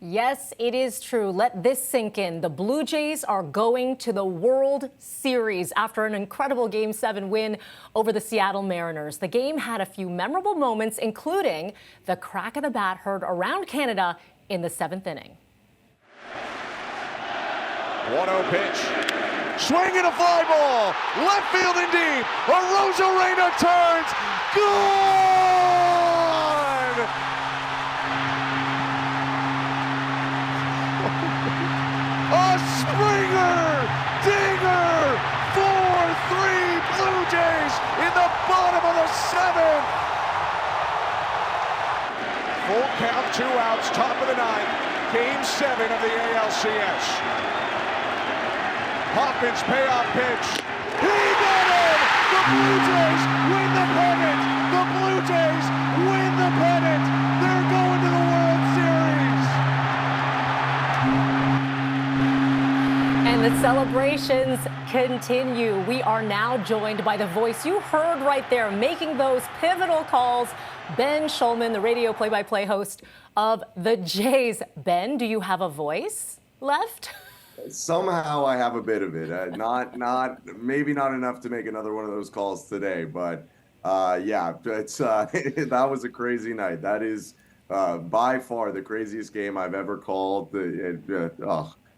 Yes, it is true. Let this sink in. The Blue Jays are going to the World Series after an incredible Game 7 win over the Seattle Mariners. The game had a few memorable moments, including the crack of the bat heard around Canada in the 7th inning. 1-0 pitch. Swing and a fly ball. Left field and deep. Arozarena turns. Gone! A Springer dinger! 4-3 Blue Jays in the bottom of the 7th. Full count, 2 outs, top of the 9th. Game 7 of the ALCS. Hoffman's payoff pitch. He got it! The Blue Jays win the pennant! The Blue Jays win the pennant! They're going to the World Series! And the celebrations continue. We are now joined by the voice you heard right there, making those pivotal calls, Ben Shulman, the radio play-by-play host of the Jays. Ben, do you have a voice left? Somehow I have a bit of it. Maybe not enough to make another one of those calls today, but yeah, it's that was a crazy night. That is by far the craziest game I've ever called.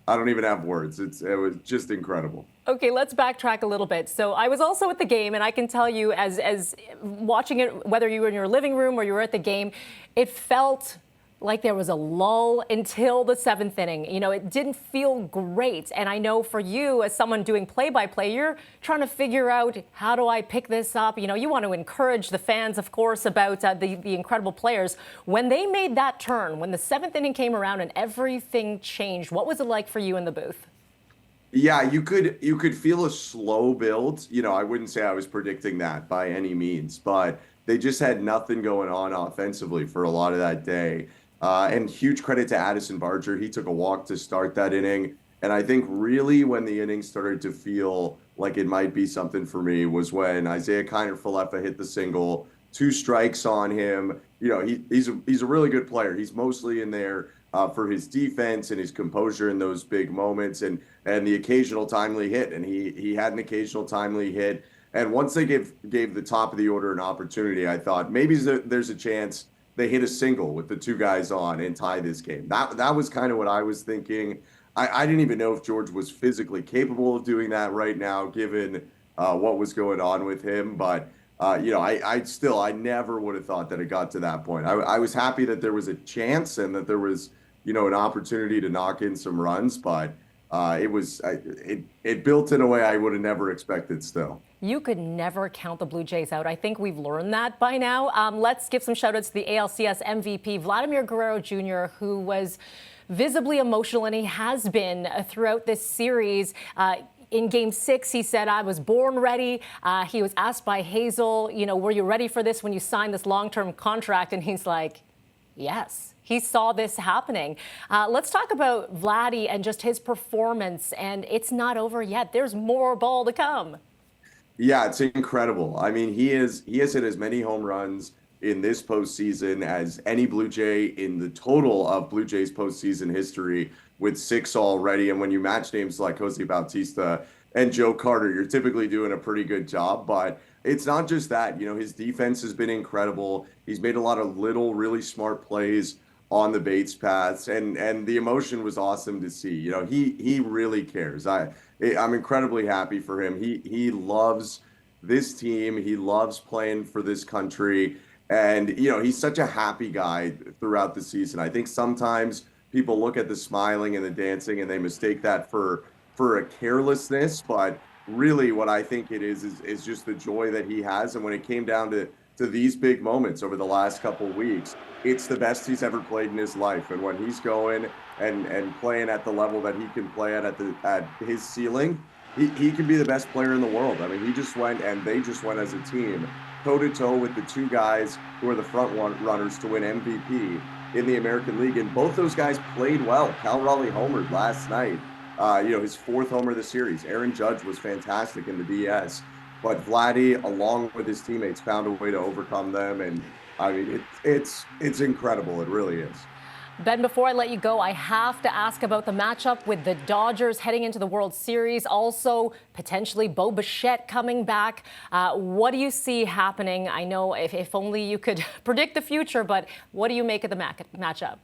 I don't even have words. It was just incredible. Okay, let's backtrack a little bit. So I was also at the game, and I can tell you, as watching it, whether you were in your living room or you were at the game, it felt like there was a lull until the 7th inning. You know, it didn't feel great. And I know for you, as someone doing play-by-play, you're trying to figure out, how do I pick this up? You know, you want to encourage the fans, of course, about the incredible players. When they made that turn, when the 7th inning came around and everything changed, what was it like for you in the booth? Yeah, you could feel a slow build. You know, I wouldn't say I was predicting that by any means, but they just had nothing going on offensively for a lot of that day. And huge credit to Addison Barger. He took a walk to start that inning. And I think really when the inning started to feel like it might be something for me was when Isaiah Kiner-Falefa hit the single, 2 strikes on him. You know, he's a really good player. He's mostly in there for his defense and his composure in those big moments and the occasional timely hit. And he had an occasional timely hit. And once they gave the top of the order an opportunity, I thought maybe there's a chance they hit a single with the 2 guys on and tie this game. That was kind of what I was thinking. I didn't even know if George was physically capable of doing that right now, given what was going on with him. But, you know, I never would have thought that it got to that point. I was happy that there was a chance and that there was, you know, an opportunity to knock in some runs, but it built in a way I would have never expected still. You could never count the Blue Jays out. I think we've learned that by now. Let's give some shout-outs to the ALCS MVP, Vladimir Guerrero Jr., who was visibly emotional, and he has been throughout this series. In Game 6, he said, I was born ready. He was asked by Hazel, you know, were you ready for this when you signed this long-term contract? And he's like, yes. He saw this happening. Let's talk about Vladdy and just his performance. And it's not over yet. There's more ball to come. Yeah, it's incredible. I mean, he has hit as many home runs in this postseason as any Blue Jay in the total of Blue Jays postseason history, with 6 already. And when you match names like Jose Bautista and Joe Carter, you're typically doing a pretty good job. But it's not just that. You know, his defense has been incredible. He's made a lot of little, really smart plays on the base paths, and the emotion was awesome to see. You know, he really cares. I'm incredibly happy for him. He loves this team. He loves playing for this country, and you know, he's such a happy guy throughout the season. I think sometimes people look at the smiling and the dancing and they mistake that for a carelessness, but really what I think it is just the joy that he has. And when it came down to these big moments over the last couple of weeks, it's the best he's ever played in his life. And when he's going and playing at the level that he can play at his ceiling, he can be the best player in the world. I mean, he just went, and they just went as a team, toe-to-toe with the 2 guys who are the front runners to win MVP in the American League. And both those guys played well. Cal Raleigh homered last night, you know, his 4th homer of the series. Aaron Judge was fantastic in the DS. But Vladdy, along with his teammates, found a way to overcome them. And I mean, it's incredible. It really is. Ben, before I let you go, I have to ask about the matchup with the Dodgers heading into the World Series. Also, potentially Bo Bichette coming back. What do you see happening? I know if only you could predict the future, but what do you make of the matchup?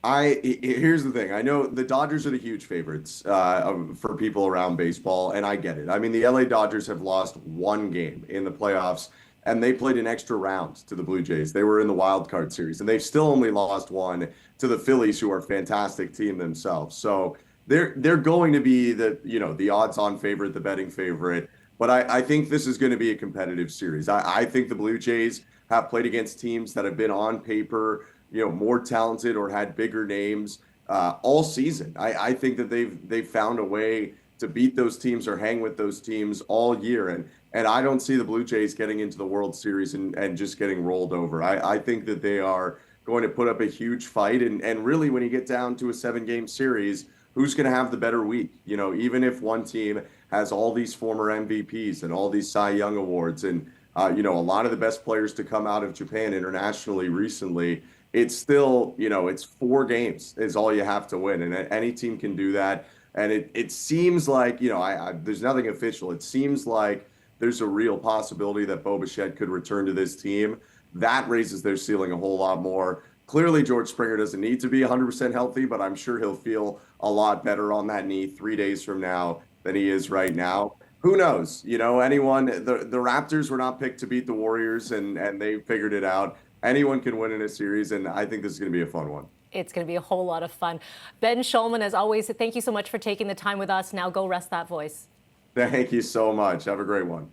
Here's the thing. I know the Dodgers are the huge favorites for people around baseball, and I get it. I mean, the LA Dodgers have lost one game in the playoffs, and they played an extra round to the Blue Jays. They were in the wild card series, and they've still only lost one to the Phillies, who are a fantastic team themselves. So they're going to be the odds-on favorite, the betting favorite. But I think this is going to be a competitive series. I think the Blue Jays have played against teams that have been on paper more talented or had bigger names all season. I think that they've found a way to beat those teams or hang with those teams all year. And I don't see the Blue Jays getting into the World Series and just getting rolled over. I think that they are going to put up a huge fight. And really, when you get down to a 7-game series, who's going to have the better week? Even if one team has all these former MVPs and all these Cy Young awards and, a lot of the best players to come out of Japan internationally recently, it's still, it's 4 games is all you have to win. And any team can do that. And it seems like, there's nothing official. It seems like there's a real possibility that Bo Bichette could return to this team. That raises their ceiling a whole lot more. Clearly, George Springer doesn't need to be 100% healthy, but I'm sure he'll feel a lot better on that knee 3 days from now than he is right now. Who knows? The Raptors were not picked to beat the Warriors, and they figured it out. Anyone can win in a series, and I think this is going to be a fun one. It's going to be a whole lot of fun. Ben Shulman, as always, thank you so much for taking the time with us. Now go rest that voice. Thank you so much. Have a great one.